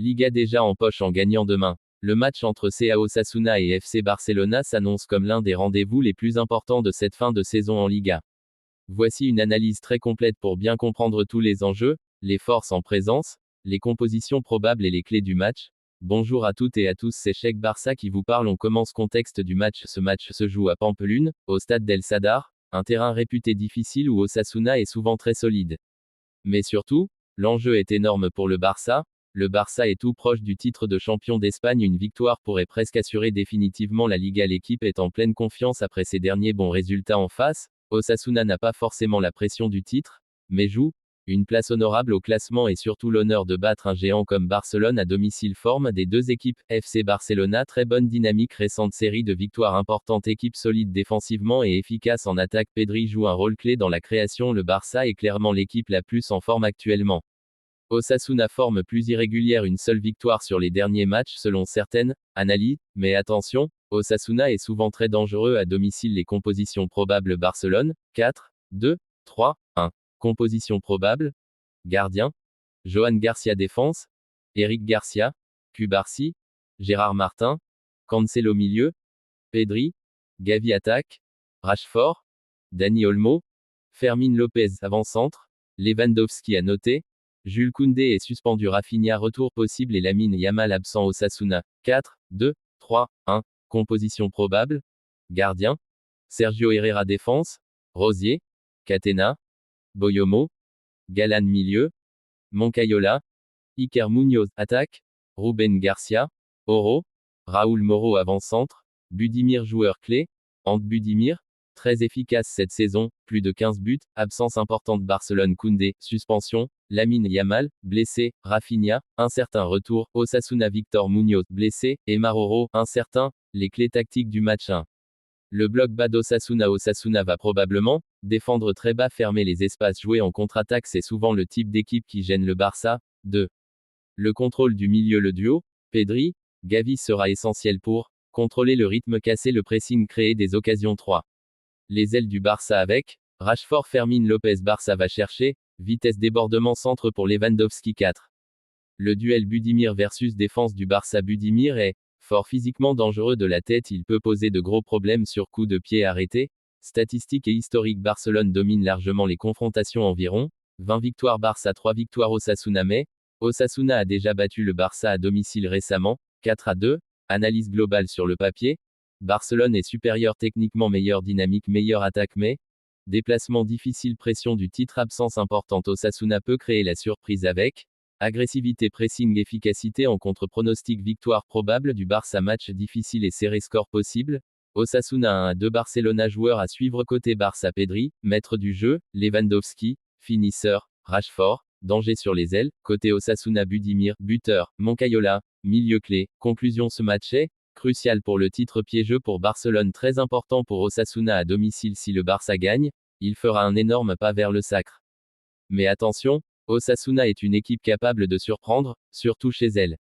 Liga déjà en poche en gagnant demain. Le match entre CA Osasuna et FC Barcelona s'annonce comme l'un des rendez-vous les plus importants de cette fin de saison en Liga. Voici une analyse très complète pour bien comprendre tous les enjeux, les forces en présence, les compositions probables et les clés du match. Bonjour à toutes et à tous, c'est Cheikh Barça qui vous parle. On commence contexte du match. Ce match se joue à Pampelune, au stade d'El Sadar, un terrain réputé difficile où Osasuna est souvent très solide. Mais surtout, l'enjeu est énorme pour le Barça. Le Barça est tout proche du titre de champion d'Espagne. Une victoire pourrait presque assurer définitivement la Liga. L'équipe est en pleine confiance après ses derniers bons résultats en face. Osasuna n'a pas forcément la pression du titre, mais joue une place honorable au classement et surtout l'honneur de battre un géant comme Barcelone à domicile. Forme des deux équipes. FC Barcelona, très bonne dynamique, récente série de victoires importantes, équipe solide défensivement et efficace en attaque. Pedri joue un rôle clé dans la création. Le Barça est clairement l'équipe la plus en forme actuellement. Osasuna, forme plus irrégulière, une seule victoire sur les derniers matchs selon certaines analyses, mais attention, Osasuna est souvent très dangereux à domicile. Les compositions probables: Barcelone, 4, 2, 3, 1. Composition probable: gardien, Johan Garcia; défense, Eric Garcia, Cubarsí, Gérard Martin, Cancelo; milieu, Pedri, Gavi; attaque, Rashford, Dani Olmo, Fermín López; avant-centre, Lewandowski. à noter, Jules Koundé est suspendu. Rafinha retour possible et Lamine Yamal absent. Osasuna, 4, 2, 3, 1. Composition probable: gardien, Sergio Herrera; défense, Rosier, Catena, Boyomo, Galan; milieu, Moncayola, Iker Muñoz; attaque, Ruben Garcia, Oro, Raúl Moro; avant-centre, Budimir joueur clé, Ante Budimir, très efficace cette saison, plus de 15 buts, absence importante. Barcelone, Koundé, suspension, Lamine Yamal, blessé, Rafinha, incertain; retour, Osasuna, Victor Muñoz, blessé, et Maroro, incertain. Les clés tactiques du match: 1. Le bloc bas d'Osasuna. Osasuna va probablement défendre très bas, fermer les espaces, jouer en contre-attaque. C'est souvent le type d'équipe qui gêne le Barça. 2. Le contrôle du milieu. Le duo Pedri, Gavi sera essentiel pour contrôler le rythme, casser le pressing, créer des occasions. 3. Les ailes du Barça avec Rashford, Fermín López. Barça va chercher vitesse, débordement, centre pour Lewandowski. 4. Le duel Budimir versus défense du Barça. Budimir est fort physiquement, dangereux de la tête, il peut poser de gros problèmes sur coup de pied arrêté. Statistiques et historique: Barcelone domine largement les confrontations, environ 20 victoires, Barça 3 victoires. Osasuna, mais Osasuna a déjà battu le Barça à domicile récemment, 4-2. Analyse globale: sur le papier, Barcelone est supérieur techniquement, meilleure dynamique, meilleure attaque, mais déplacement difficile, pression du titre, absence importante. Osasuna peut créer la surprise avec agressivité, pressing, efficacité en contre. Pronostic: victoire probable du Barça, match difficile et serré. Score possible: Osasuna 1-2. Barcelona, joueur à suivre côté Barça: Pedri, maître du jeu, Lewandowski, finisseur, Rashford, danger sur les ailes. Côté Osasuna: Budimir, buteur, Moncayola, milieu clé. Conclusion: ce match est crucial pour le titre, piégeux pour Barcelone, très important pour Osasuna à domicile. Si le Barça gagne, il fera un énorme pas vers le sacre. Mais attention, Osasuna est une équipe capable de surprendre, surtout chez elle.